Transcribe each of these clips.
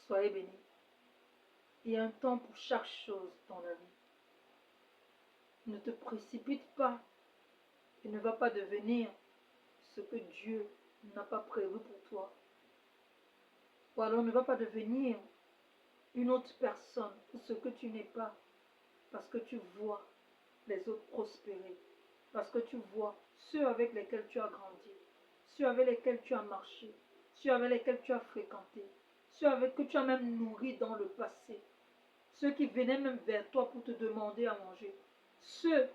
Soyez bénis. Il y a un temps pour chaque chose dans la vie. Ne te précipite pas et ne va pas devenir ce que Dieu n'a pas prévu pour toi. Ou alors ne va pas devenir une autre personne, ce que tu n'es pas, parce que tu vois les autres prospérer, parce que tu vois ceux avec lesquels tu as grandi, ceux avec lesquels tu as marché, ceux avec lesquels tu as fréquenté, ceux avec que tu as même nourri dans le passé, ceux qui venaient même vers toi pour te demander à manger, ceux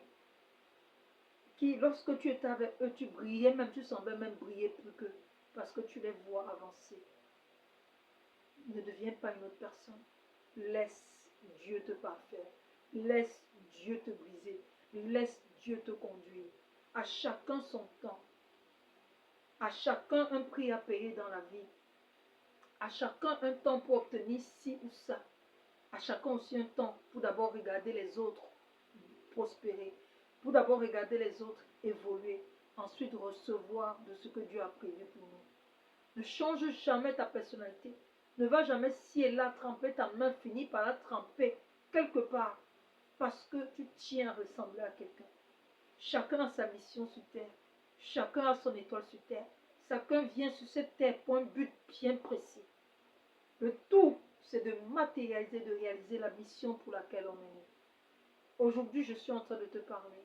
qui, lorsque tu étais avec eux, tu brillais même, tu semblais même briller plus qu'eux, parce que tu les vois avancer. Ne deviens pas une autre personne. Laisse Dieu te parfaire. Laisse Dieu te briser. Laisse Dieu te conduire. À chacun son temps. À chacun un prix à payer dans la vie. À chacun un temps pour obtenir ci ou ça. À chacun aussi un temps pour d'abord regarder les autres prospérer. Pour d'abord regarder les autres évoluer. Ensuite recevoir de ce que Dieu a prévu pour nous. Ne change jamais ta personnalité. Ne va jamais ci et là tremper ta main, finis par la tremper quelque part parce que tu tiens à ressembler à quelqu'un. Chacun a sa mission sur terre. Chacun a son étoile sur terre. Chacun vient sur cette terre pour un but bien précis. Le tout, c'est de matérialiser, de réaliser la mission pour laquelle on est né. Aujourd'hui, je suis en train de te parler.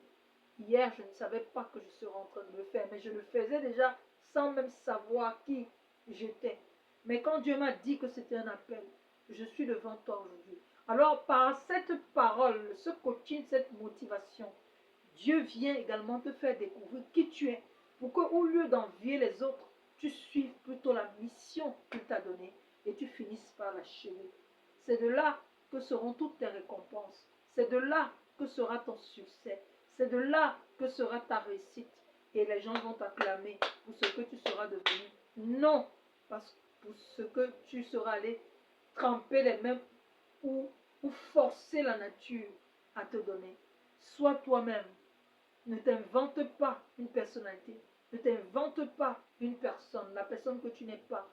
Hier, je ne savais pas que je serais en train de le faire, mais je le faisais déjà sans même savoir qui j'étais. Mais quand Dieu m'a dit que c'était un appel, je suis devant toi aujourd'hui. Alors, par cette parole, ce coaching, cette motivation, Dieu vient également te faire découvrir qui tu es, pour qu'au lieu d'envier les autres, tu suives plutôt la mission qu'il t'a donnée et tu finisses par l'achever. C'est de là que seront toutes tes récompenses. C'est de là que sera ton succès. C'est de là que sera ta réussite. Et les gens vont t'acclamer pour ce que tu seras devenu. Non, parce que pour ce que tu seras allé tremper les mains ou forcer la nature à te donner. Sois toi-même. Ne t'invente pas une personnalité. Ne t'invente pas une personne, la personne que tu n'es pas.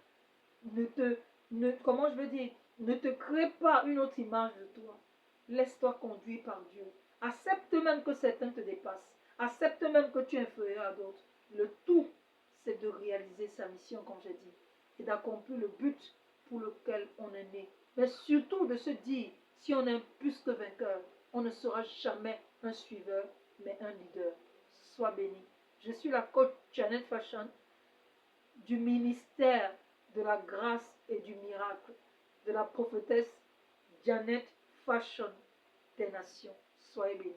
Comment je veux dire, ne te crée pas une autre image de toi. Laisse-toi conduire par Dieu. Accepte même que certains te dépassent. Accepte même que tu es inférieur à d'autres. Le tout, c'est de réaliser sa mission, comme j'ai dit, et d'accomplir le but pour lequel on est né. Mais surtout de se dire, si on est plus que vainqueur, on ne sera jamais un suiveur, mais un leader. Sois béni. Je suis la coach Janet Fashion du ministère de la grâce et du miracle de la prophétesse Janet Fashion des nations. Soyez bénis.